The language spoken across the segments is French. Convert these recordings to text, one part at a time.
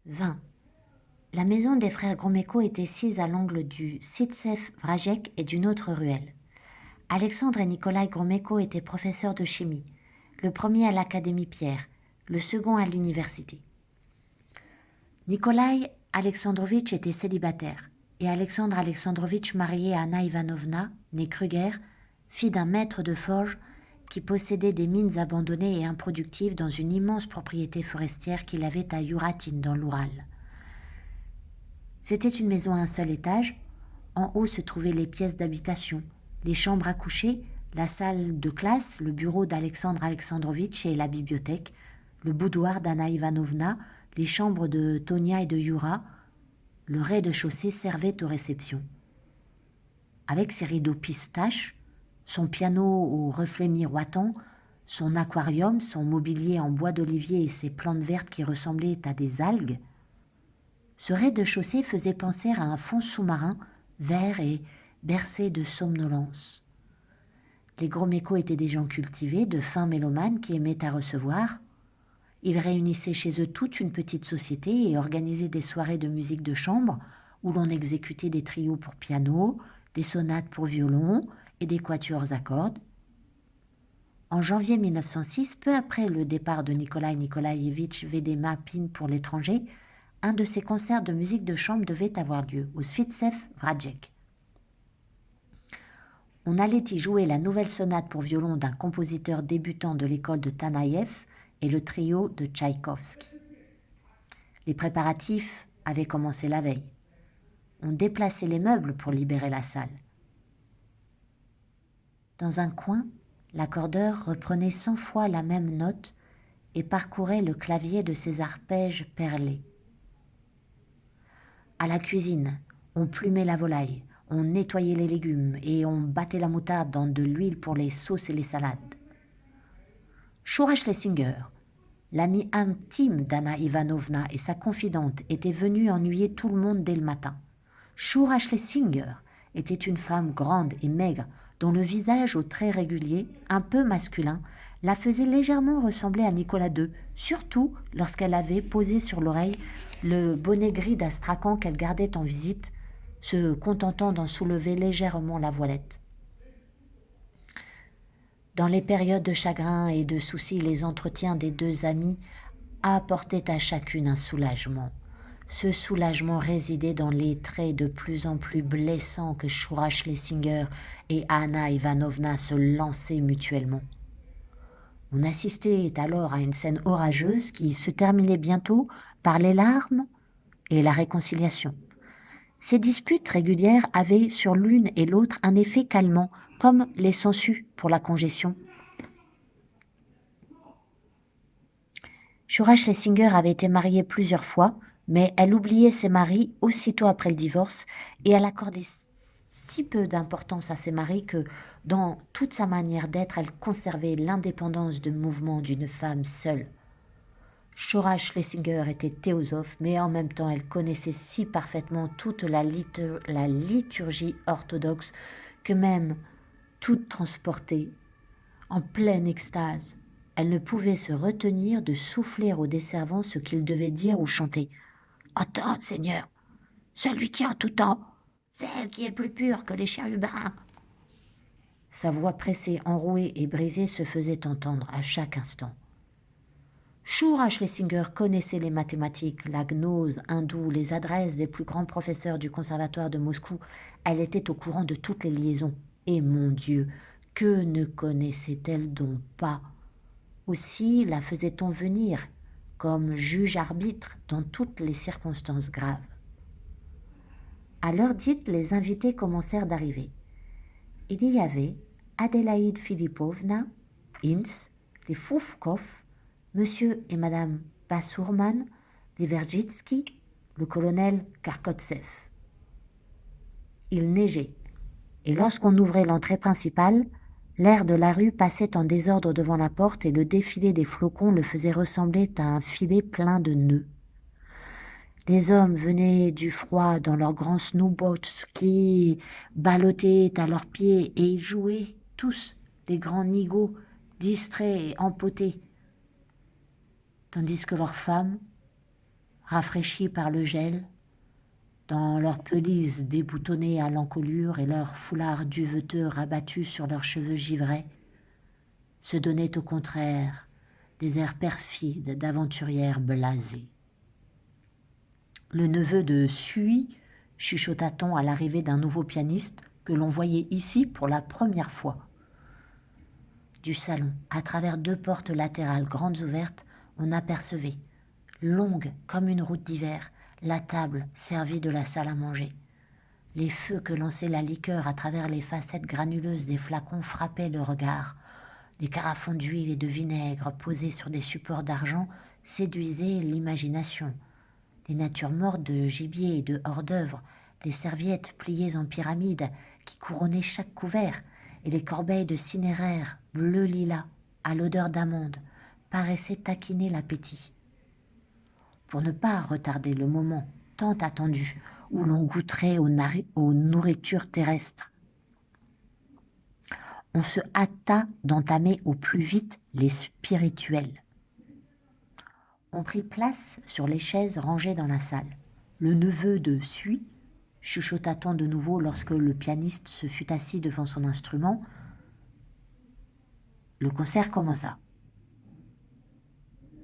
20. La maison des frères Gromyko était sise à l'angle du Sitsev Vrajek et d'une autre ruelle. Alexandre et Nikolai Gromyko étaient professeurs de chimie, le premier à l'Académie Pierre, le second à l'université. Nikolai Alexandrovitch était célibataire et Alexandre Alexandrovitch marié à Anna Ivanovna, née Kruger, fille d'un maître de forge qui possédait des mines abandonnées et improductives dans une immense propriété forestière qu'il avait à Yuratin dans l'Oural. C'était une maison à un seul étage. En haut se trouvaient les pièces d'habitation, les chambres à coucher, la salle de classe, le bureau d'Alexandre Alexandrovitch et la bibliothèque, le boudoir d'Anna Ivanovna, les chambres de Tonia et de Yura. Le rez-de-chaussée servait aux réceptions. Avec ses rideaux pistaches, son piano aux reflets miroitants, son aquarium, son mobilier en bois d'olivier et ses plantes vertes qui ressemblaient à des algues, ce rez-de-chaussée faisait penser à un fond sous-marin vert et bercé de somnolence. Les Gromyko étaient des gens cultivés, de fins mélomanes qui aimaient à recevoir. Ils réunissaient chez eux toute une petite société et organisaient des soirées de musique de chambre où l'on exécutait des trios pour piano, des sonates pour violon et des quatuors à cordes. En janvier 1906, peu après le départ de Nikolai Nikolaïevitch Vedema-Pin pour l'étranger, un de ces concerts de musique de chambre devait avoir lieu au Svitsev Vrajek. On allait y jouer la nouvelle sonate pour violon d'un compositeur débutant de l'école de Tanaïev et le trio de Tchaïkovski. Les préparatifs avaient commencé la veille. On déplaçait les meubles pour libérer la salle. Dans un coin, l'accordeur reprenait 100 fois la même note et parcourait le clavier de ses arpèges perlés. À la cuisine, on plumait la volaille, on nettoyait les légumes et on battait la moutarde dans de l'huile pour les sauces et les salades. Shura Schlesinger, l'amie intime d'Anna Ivanovna et sa confidente, était venue ennuyer tout le monde dès le matin. Shura Schlesinger était une femme grande et maigre, dont le visage aux traits réguliers, un peu masculin, la faisait légèrement ressembler à Nicolas II, surtout lorsqu'elle avait posé sur l'oreille le bonnet gris d'Astrakhan qu'elle gardait en visite, se contentant d'en soulever légèrement la voilette. Dans les périodes de chagrin et de soucis, les entretiens des deux amies apportaient à chacune un soulagement. Ce soulagement résidait dans les traits de plus en plus blessants que Shura Schlesinger et Anna Ivanovna se lançaient mutuellement. On assistait alors à une scène orageuse qui se terminait bientôt par les larmes et la réconciliation. Ces disputes régulières avaient sur l'une et l'autre un effet calmant, comme les sangsues pour la congestion. Shura Schlesinger avait été mariée plusieurs fois, mais elle oubliait ses maris aussitôt après le divorce et elle accordait si peu d'importance à ses maris que, dans toute sa manière d'être, elle conservait l'indépendance de mouvement d'une femme seule. Shura Schlesinger était théosophe, mais en même temps elle connaissait si parfaitement toute la liturgie orthodoxe que même toute transportée, en pleine extase, elle ne pouvait se retenir de souffler aux desservants ce qu'ils devaient dire ou chanter. « Attends, Seigneur, celui qui a tout temps, celle qui est plus pure que les chérubins. » Sa voix pressée, enrouée et brisée se faisait entendre à chaque instant. Shura Schlesinger connaissait les mathématiques, la gnose hindoue, les adresses des plus grands professeurs du conservatoire de Moscou. Elle était au courant de toutes les liaisons. Et mon Dieu, que ne connaissait-elle donc pas? Aussi la faisait-on venir comme juge-arbitre dans toutes les circonstances graves. À l'heure dite, les invités commencèrent d'arriver. Il y avait Adélaïde Philippovna, Ince, les Foufkov, Monsieur et Madame Bassourman, les Verjitsky, le colonel Karkotsev. Il neigeait, et lorsqu'on ouvrait l'entrée principale, l'air de la rue passait en désordre devant la porte et le défilé des flocons le faisait ressembler à un filet plein de nœuds. Les hommes venaient du froid dans leurs grands snowboats qui ballottaient à leurs pieds et ils jouaient tous des grands nigauds distraits et empotés, tandis que leurs femmes, rafraîchis par le gel, dans leurs pelisses déboutonnées à l'encolure et leurs foulards duveteux rabattus sur leurs cheveux givrés, se donnaient au contraire des airs perfides d'aventurières blasées. Le neveu de Sui, chuchota-t-on à l'arrivée d'un nouveau pianiste que l'on voyait ici pour la première fois. Du salon, à travers 2 portes latérales grandes ouvertes, on apercevait, longue comme une route d'hiver, la table servie de la salle à manger. Les feux que lançait la liqueur à travers les facettes granuleuses des flacons frappaient le regard. Les carafons d'huile et de vinaigre posés sur des supports d'argent séduisaient l'imagination. Les natures mortes de gibier et de hors-d'œuvre, les serviettes pliées en pyramide qui couronnaient chaque couvert, et les corbeilles de cinéraire bleu-lilas à l'odeur d'amande paraissaient taquiner l'appétit. Pour ne pas retarder le moment tant attendu où l'on goûterait aux nourritures terrestres, on se hâta d'entamer au plus vite les spirituels. On prit place sur les chaises rangées dans la salle. Le neveu de Sui, chuchota-t-on de nouveau lorsque le pianiste se fut assis devant son instrument. Le concert commença.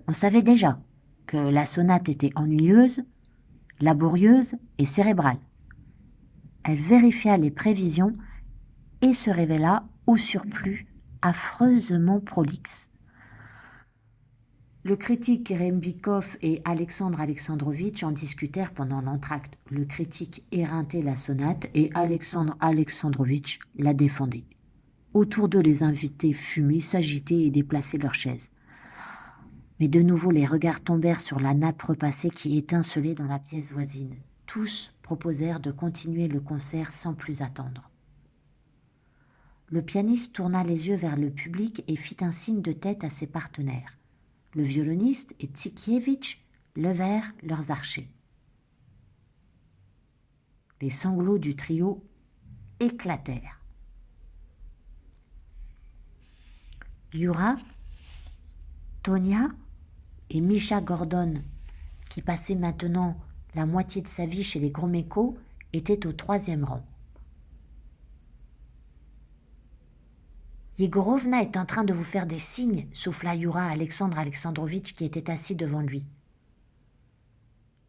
On savait déjà que la sonate était ennuyeuse, laborieuse et cérébrale. Elle vérifia les prévisions et se révéla, au surplus, affreusement prolixe. Le critique Rembikov et Alexandre Alexandrovitch en discutèrent pendant l'entracte. Le critique éreintait la sonate et Alexandre Alexandrovitch la défendait. Autour d'eux, les invités fumaient, s'agitaient et déplaçaient leurs chaises. Mais de nouveau, les regards tombèrent sur la nappe repassée qui étincelait dans la pièce voisine. Tous proposèrent de continuer le concert sans plus attendre. Le pianiste tourna les yeux vers le public et fit un signe de tête à ses partenaires. Le violoniste et Tsikievitch levèrent leurs archets. Les sanglots du trio éclatèrent. Yura, Tonia et Misha Gordon, qui passait maintenant la moitié de sa vie chez les Gromyko, étaient au 3e rang. Yegorovna est en train de vous faire des signes, souffla Yura à Alexandre Alexandrovitch qui était assis devant lui.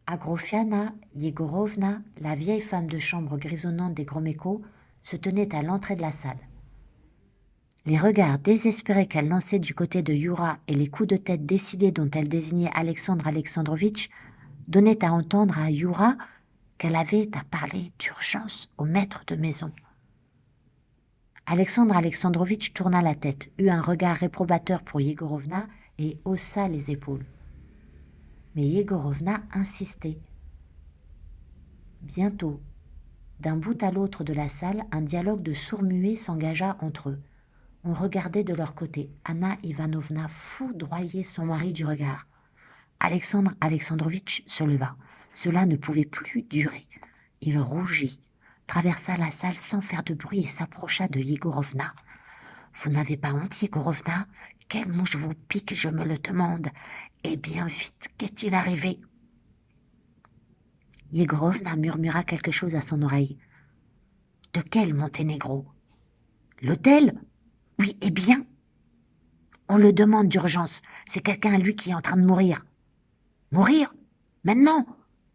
Agrofiana Yegorovna, la vieille femme de chambre grisonnante des Gromyko, se tenait à l'entrée de la salle. Les regards désespérés qu'elle lançait du côté de Yura et les coups de tête décidés dont elle désignait Alexandre Alexandrovitch donnaient à entendre à Yura qu'elle avait à parler d'urgence au maître de maison. Alexandre Alexandrovitch tourna la tête, eut un regard réprobateur pour Yegorovna et haussa les épaules. Mais Yegorovna insistait. Bientôt, d'un bout à l'autre de la salle, un dialogue de sourds-muets s'engagea entre eux. On regardait de leur côté. Anna Ivanovna foudroyait son mari du regard. Alexandre Alexandrovitch se leva. Cela ne pouvait plus durer. Il rougit, traversa la salle sans faire de bruit et s'approcha de Yegorovna. « Vous n'avez pas honte, Yegorovna? Quelle mouche vous pique, je me le demande. Eh bien, vite, qu'est-il arrivé ?» Yegorovna murmura quelque chose à son oreille. « De quel Monténégro? L'hôtel? Oui, eh bien, on le demande d'urgence. C'est quelqu'un à lui qui est en train de mourir. » « Mourir? Maintenant?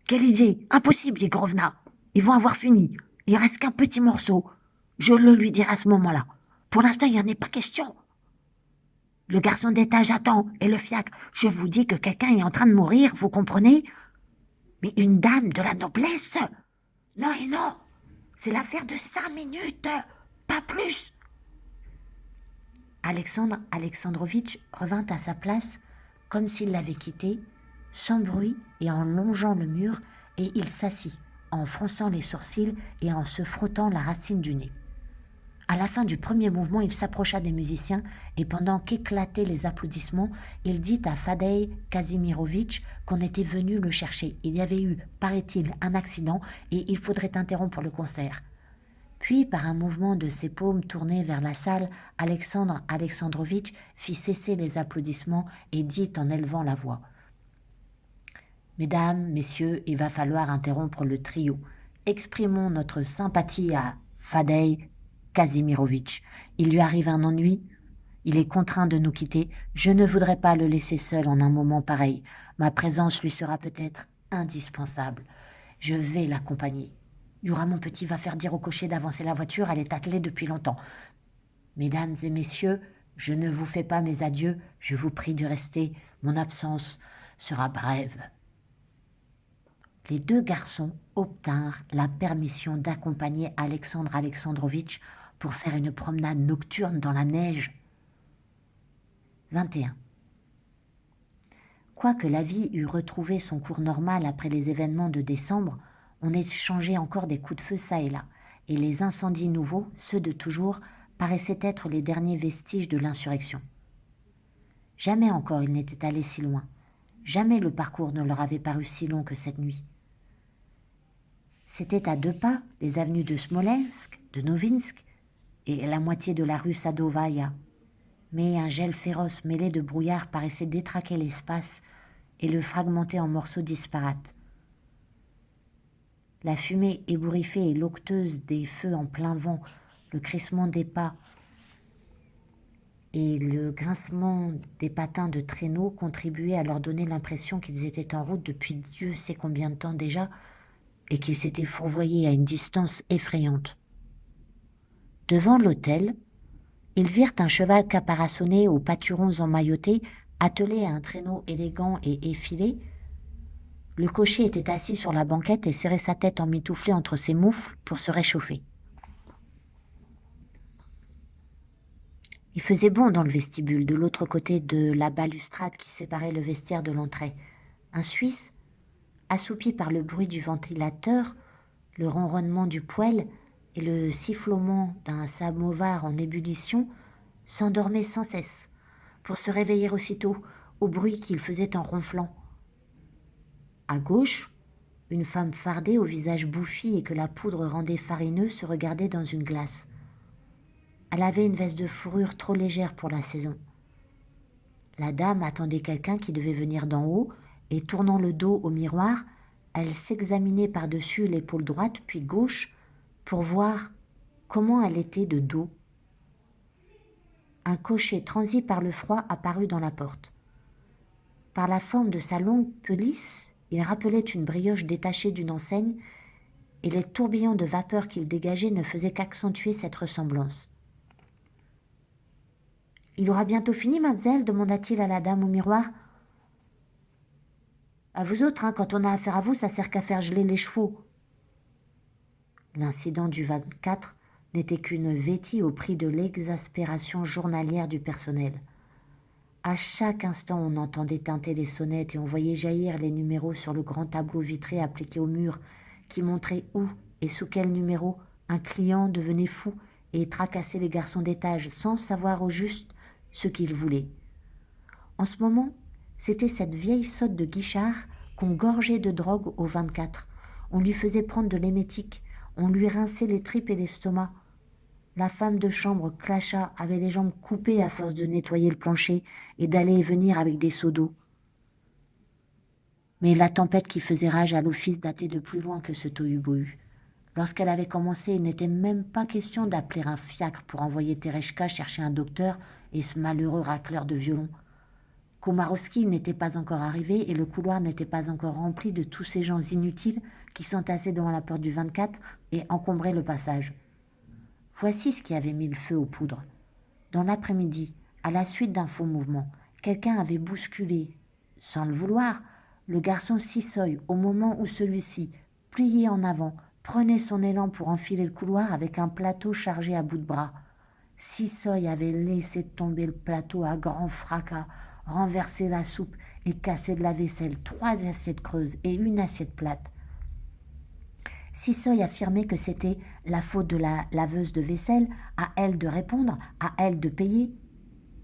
Quelle idée! Impossible, Yegorovna. Ils vont avoir fini. Il reste qu'un petit morceau. Je le lui dirai à ce moment-là. Pour l'instant, il n'y en est pas question. Le garçon d'étage attend, et le fiacre. Je vous dis que quelqu'un est en train de mourir, vous comprenez? Mais une dame de la noblesse? Non et non. C'est l'affaire de 5 minutes, pas plus. Alexandre Alexandrovitch revint à sa place comme s'il l'avait quitté, sans bruit et en longeant le mur, et il s'assit, en fronçant les sourcils et en se frottant la racine du nez. À la fin du premier mouvement, il s'approcha des musiciens et pendant qu'éclataient les applaudissements, il dit à Fadei Kazimirovitch qu'on était venu le chercher. Il y avait eu, paraît-il, un accident et il faudrait interrompre le concert. Puis, par un mouvement de ses paumes tournées vers la salle, Alexandre Alexandrovitch fit cesser les applaudissements et dit en élevant la voix: « Mesdames, messieurs, il va falloir interrompre le trio. Exprimons notre sympathie à Fadej Kazimirovitch. Il lui arrive un ennui. Il est contraint de nous quitter. Je ne voudrais pas le laisser seul en un moment pareil. Ma présence lui sera peut-être indispensable. Je vais l'accompagner. Youra, mon petit, va faire dire au cocher d'avancer la voiture. Elle est attelée depuis longtemps. Mesdames et messieurs, je ne vous fais pas mes adieux. Je vous prie de rester. Mon absence sera brève. Les deux garçons obtinrent la permission d'accompagner Alexandre Alexandrovitch pour faire une promenade nocturne dans la neige. 21. Quoique la vie eût retrouvé son cours normal après les événements de décembre, on échangeait encore des coups de feu çà et là, et les incendies nouveaux, ceux de toujours, paraissaient être les derniers vestiges de l'insurrection. Jamais encore ils n'étaient allés si loin, jamais le parcours ne leur avait paru si long que cette nuit. C'était à 2 pas les avenues de Smolensk, de Novinsk et la moitié de la rue Sadovaya. Mais un gel féroce mêlé de brouillard paraissait détraquer l'espace et le fragmenter en morceaux disparates. La fumée ébouriffée et loqueteuse des feux en plein vent, le crissement des pas et le grincement des patins de traîneau contribuaient à leur donner l'impression qu'ils étaient en route depuis Dieu sait combien de temps déjà et qu'ils s'étaient fourvoyés à une distance effrayante. Devant l'hôtel, ils virent un cheval caparaçonné aux pâturons emmaillotés, attelé à un traîneau élégant et effilé. Le cocher était assis sur la banquette et serrait sa tête emmitouflée entre ses moufles pour se réchauffer. Il faisait bon dans le vestibule, de l'autre côté de la balustrade qui séparait le vestiaire de l'entrée. Un Suisse, assoupi par le bruit du ventilateur, le ronronnement du poêle et le sifflement d'un samovar en ébullition, s'endormait sans cesse, pour se réveiller aussitôt au bruit qu'il faisait en ronflant. À gauche, une femme fardée au visage bouffi et que la poudre rendait farineux se regardait dans une glace. Elle avait une veste de fourrure trop légère pour la saison. La dame attendait quelqu'un qui devait venir d'en haut, et tournant le dos au miroir, elle s'examinait par-dessus l'épaule droite puis gauche pour voir comment elle était de dos. Un cocher transi par le froid apparut dans la porte. Par la forme de sa longue pelisse, il rappelait une brioche détachée d'une enseigne, et les tourbillons de vapeur qu'il dégageait ne faisaient qu'accentuer cette ressemblance. « Il aura bientôt fini, mademoiselle ?» demanda-t-il à la dame au miroir. « À vous autres, hein, quand on a affaire à vous, ça sert qu'à faire geler les chevaux. » L'incident du 24 n'était qu'une vétie au prix de l'exaspération journalière du personnel. À chaque instant, on entendait tinter les sonnettes et on voyait jaillir les numéros sur le grand tableau vitré appliqué au mur qui montrait où et sous quel numéro un client devenait fou et tracassait les garçons d'étage sans savoir au juste ce qu'il voulait. En ce moment, c'était cette vieille sotte de Guichard qu'on gorgeait de drogue au 24. On lui faisait prendre de l'émétique, on lui rinçait les tripes et l'estomac. La femme de chambre clasha, avait les jambes coupées à force de nettoyer le plancher et d'aller et venir avec des seaux d'eau. Mais la tempête qui faisait rage à l'office datait de plus loin que ce tohu-bohu. Lorsqu'elle avait commencé, il n'était même pas question d'appeler un fiacre pour envoyer Tereshka chercher un docteur et ce malheureux racleur de violon. Komarowski n'était pas encore arrivé et le couloir n'était pas encore rempli de tous ces gens inutiles qui s'entassaient devant la porte du 24 et encombraient le passage. Voici ce qui avait mis le feu aux poudres. Dans l'après-midi, à la suite d'un faux mouvement, quelqu'un avait bousculé, sans le vouloir, le garçon Sissoy au moment où celui-ci, plié en avant, prenait son élan pour enfiler le couloir avec un plateau chargé à bout de bras. Sissoy avait laissé tomber le plateau à grand fracas, renversé la soupe et cassé de la vaisselle, 3 assiettes creuses et une assiette plate. Sissoy affirmait que c'était la faute de la laveuse de vaisselle, à elle de répondre, à elle de payer.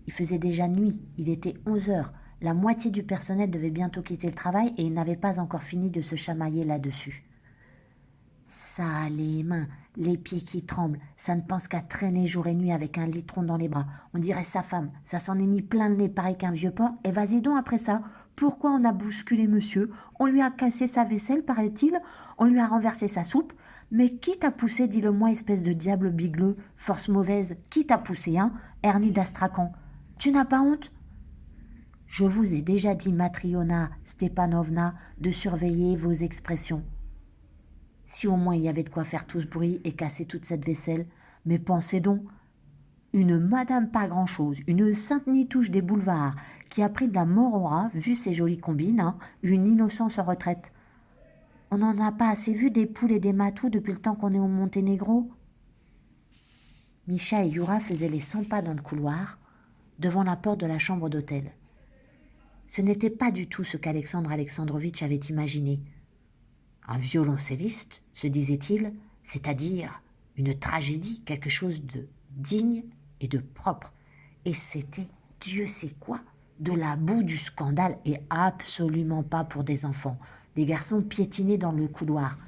Il faisait déjà nuit, il était 11 heures, la moitié du personnel devait bientôt quitter le travail et il n'avait pas encore fini de se chamailler là-dessus. Ça a les mains, les pieds qui tremblent, ça ne pense qu'à traîner jour et nuit avec un litron dans les bras. On dirait sa femme, ça s'en est mis plein le nez pareil qu'un vieux porc, et vas-y donc après ça, pourquoi on a bousculé monsieur? On lui a cassé sa vaisselle, paraît-il, on lui a renversé sa soupe. Mais qui t'a poussé, dis-le-moi, espèce de diable bigleux, force mauvaise, qui t'a poussé, hein, Ernie d'Astrakhan? Tu n'as pas honte? Je vous ai déjà dit, Matriona Stepanovna, de surveiller vos expressions. Si au moins il y avait de quoi faire tout ce bruit et casser toute cette vaisselle, mais pensez donc, une madame pas grand-chose, une sainte nitouche des boulevards, qui a pris de la mort au rat, vu ses jolies combines, hein, une innocence en retraite. On n'en a pas assez vu des poules et des matous depuis le temps qu'on est au Monténégro. Misha et Yura faisaient les 100 pas dans le couloir, devant la porte de la chambre d'hôtel. Ce n'était pas du tout ce qu'Alexandre Alexandrovitch avait imaginé. Un violoncelliste, se disait-il, c'est-à-dire une tragédie, quelque chose de digne et de propre. Et c'était, Dieu sait quoi, de la boue du scandale et absolument pas pour des enfants. Les garçons piétinaient dans le couloir.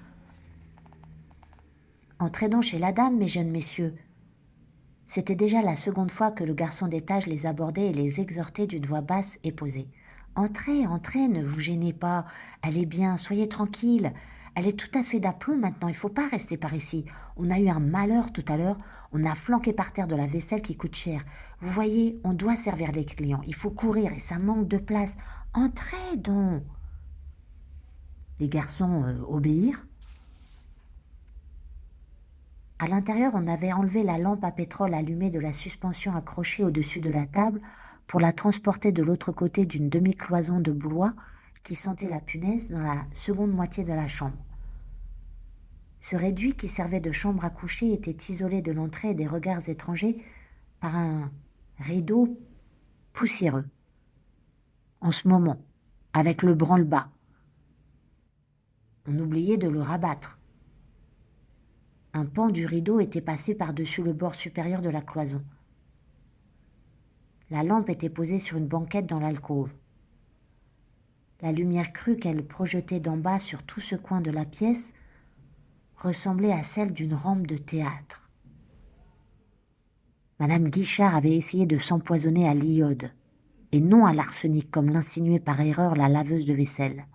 « Entrez donc chez la dame, mes jeunes messieurs. » C'était déjà la seconde fois que le garçon d'étage les abordait et les exhortait d'une voix basse et posée. « Entrez, entrez, ne vous gênez pas. Elle est bien, soyez tranquille. Elle est tout à fait d'aplomb maintenant, il ne faut pas rester par ici. On a eu un malheur tout à l'heure, on a flanqué par terre de la vaisselle qui coûte cher. Vous voyez, on doit servir les clients, il faut courir et ça manque de place. Entrez donc !» Les garçons obéirent. À l'intérieur, on avait enlevé la lampe à pétrole allumée de la suspension accrochée au-dessus de la table pour la transporter de l'autre côté d'une demi-cloison de bois qui sentait la punaise dans la seconde moitié de la chambre. Ce réduit qui servait de chambre à coucher était isolé de l'entrée et des regards étrangers par un rideau poussiéreux. En ce moment, avec le branle-bas, on oubliait de le rabattre. Un pan du rideau était passé par-dessus le bord supérieur de la cloison. La lampe était posée sur une banquette dans l'alcôve. La lumière crue qu'elle projetait d'en bas sur tout ce coin de la pièce ressemblait à celle d'une rampe de théâtre. Madame Guichard avait essayé de s'empoisonner à l'iode, et non à l'arsenic comme l'insinuait par erreur la laveuse de vaisselle.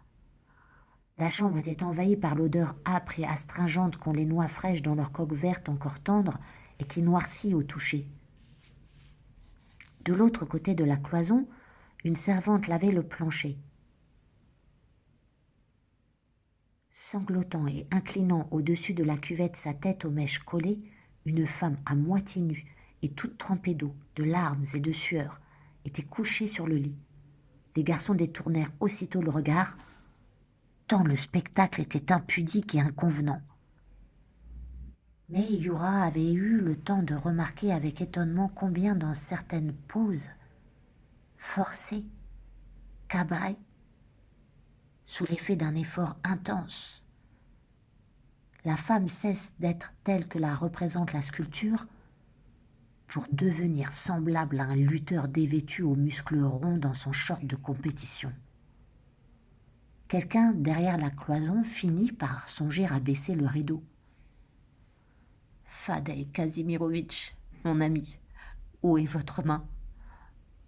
La chambre était envahie par l'odeur âpre et astringente qu'ont les noix fraîches dans leur coque verte encore tendre et qui noircit au toucher. De l'autre côté de la cloison, une servante lavait le plancher. Sanglotant et inclinant au-dessus de la cuvette sa tête aux mèches collées, une femme à moitié nue et toute trempée d'eau, de larmes et de sueur, était couchée sur le lit. Les garçons détournèrent aussitôt le regard, tant le spectacle était impudique et inconvenant. Mais Yura avait eu le temps de remarquer avec étonnement combien dans certaines poses, forcées, cabrées, sous l'effet d'un effort intense, la femme cesse d'être telle que la représente la sculpture pour devenir semblable à un lutteur dévêtu aux muscles ronds dans son short de compétition. Quelqu'un derrière la cloison finit par songer à baisser le rideau. « Fadej Kazimirovitch, mon ami, où est votre main ?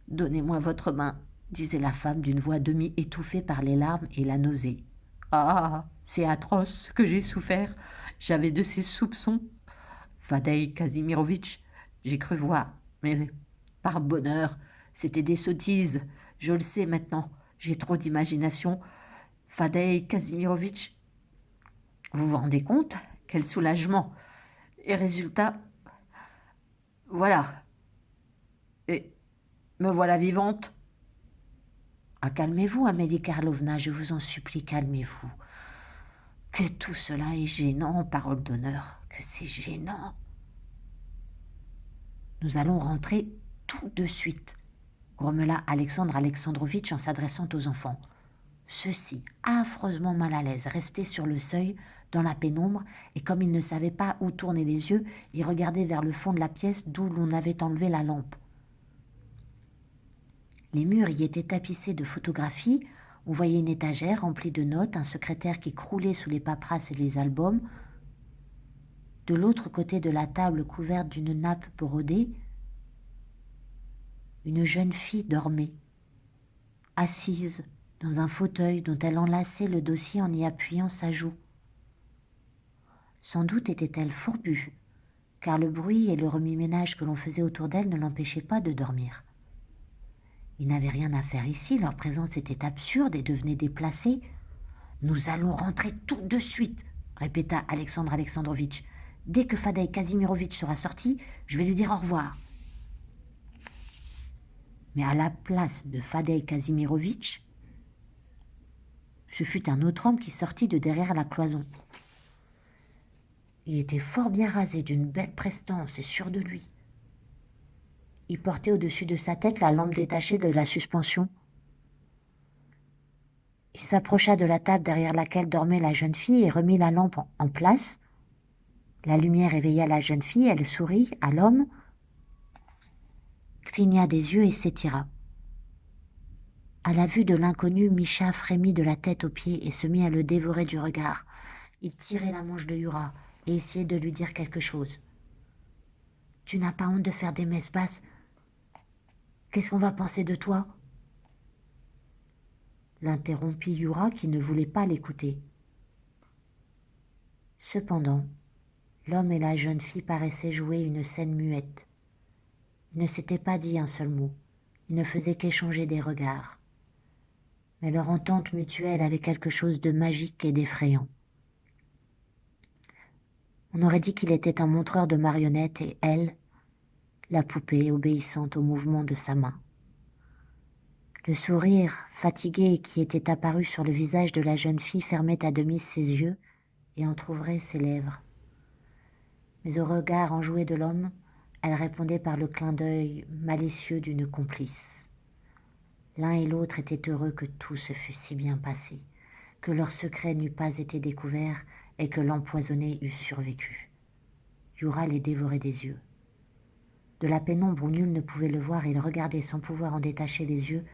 Donnez-moi votre main, disait la femme d'une voix demi-étouffée par les larmes et la nausée. Ah, c'est atroce ce que j'ai souffert. J'avais de ces soupçons. Fadej Kazimirovitch, j'ai cru voir, mais par bonheur, c'était des sottises. Je le sais maintenant, j'ai trop d'imagination. Fadej Kazimirovitch, vous vous rendez compte? Quel soulagement! Et résultat, voilà. Et me voilà vivante. Ah, calmez-vous, Amélie Karlovna, je vous en supplie, calmez-vous. Que tout cela est gênant, parole d'honneur, que c'est gênant. Nous allons rentrer tout de suite, grommela Alexandre Alexandrovitch en s'adressant aux enfants. Ceux-ci, affreusement mal à l'aise, restaient sur le seuil, dans la pénombre, et comme ils ne savaient pas où tourner les yeux, ils regardaient vers le fond de la pièce d'où l'on avait enlevé la lampe. Les murs y étaient tapissés de photographies. On voyait une étagère remplie de notes, un secrétaire qui croulait sous les paperasses et les albums. De l'autre côté de la table couverte d'une nappe brodée, une jeune fille dormait, assise dans un fauteuil dont elle enlaçait le dossier en y appuyant sa joue. Sans doute était-elle fourbue, car le bruit et le remue-ménage que l'on faisait autour d'elle ne l'empêchaient pas de dormir. Ils n'avaient rien à faire ici, leur présence était absurde et devenait déplacée. « Nous allons rentrer tout de suite !» répéta Alexandre Alexandrovitch. « Dès que Fadei Kazimirovitch sera sorti, je vais lui dire au revoir. » Mais à la place de Fadei Kazimirovitch, ce fut un autre homme qui sortit de derrière la cloison. Il était fort bien rasé, d'une belle prestance et sûr de lui. Il portait au-dessus de sa tête la lampe détachée de la suspension. Il s'approcha de la table derrière laquelle dormait la jeune fille et remit la lampe en place. La lumière éveilla la jeune fille, elle sourit à l'homme, cligna des yeux et s'étira. À la vue de l'inconnu, Misha frémit de la tête aux pieds et se mit à le dévorer du regard. Il tirait la manche de Yura et essayait de lui dire quelque chose. « Tu n'as pas honte de faire des messes basses? Qu'est-ce qu'on va penser de toi ?» l'interrompit Yura qui ne voulait pas l'écouter. Cependant, l'homme et la jeune fille paraissaient jouer une scène muette. Ils ne s'étaient pas dit un seul mot, ils ne faisaient qu'échanger des regards. Mais leur entente mutuelle avait quelque chose de magique et d'effrayant. On aurait dit qu'il était un montreur de marionnettes et elle, la poupée obéissante au mouvement de sa main. Le sourire fatigué qui était apparu sur le visage de la jeune fille fermait à demi ses yeux et entr'ouvrait ses lèvres. Mais au regard enjoué de l'homme, elle répondait par le clin d'œil malicieux d'une complice. L'un et l'autre étaient heureux que tout se fût si bien passé, que leur secret n'eût pas été découvert et que l'empoisonné eût survécu. Yura les dévorait des yeux. De la pénombre où nul ne pouvait le voir, il regardait sans pouvoir en détacher les yeux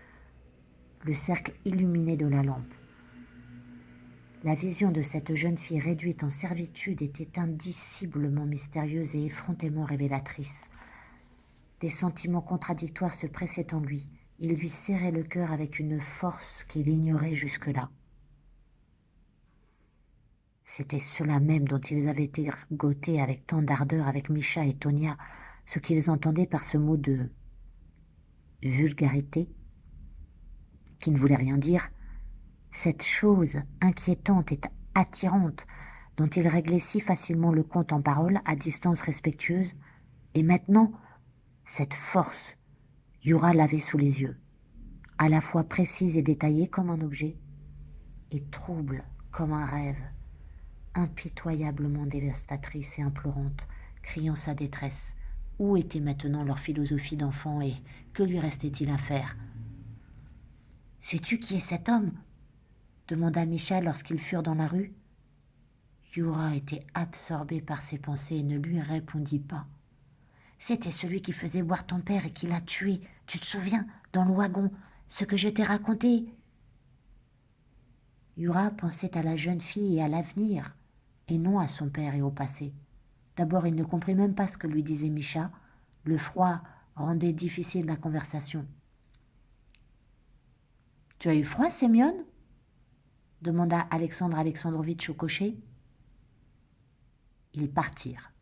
le cercle illuminé de la lampe. La vision de cette jeune fille réduite en servitude était indiciblement mystérieuse et effrontément révélatrice. Des sentiments contradictoires se pressaient en lui. Il lui serrait le cœur avec une force qu'il ignorait jusque-là. C'était cela même dont ils avaient été ergotés avec tant d'ardeur avec Misha et Tonia, ce qu'ils entendaient par ce mot de vulgarité, qui ne voulait rien dire, cette chose inquiétante et attirante dont ils réglaient si facilement le compte en paroles à distance respectueuse, et maintenant, cette force, Yura l'avait sous les yeux, à la fois précise et détaillée comme un objet, et trouble comme un rêve, impitoyablement dévastatrice et implorante, criant sa détresse. Où était maintenant leur philosophie d'enfant et que lui restait-il à faire? « Sais-tu qui est cet homme ?» demanda Misha lorsqu'ils furent dans la rue. Yura était absorbé par ses pensées et ne lui répondit pas. « C'était celui qui faisait boire ton père et qui l'a tué. Tu te souviens, dans le wagon, ce que je t'ai raconté ?» Yura pensait à la jeune fille et à l'avenir, et non à son père et au passé. D'abord, il ne comprit même pas ce que lui disait Misha. Le froid rendait difficile la conversation. « Tu as eu froid, Sémione ?» demanda Alexandre Alexandrovitch au cocher. Ils partirent.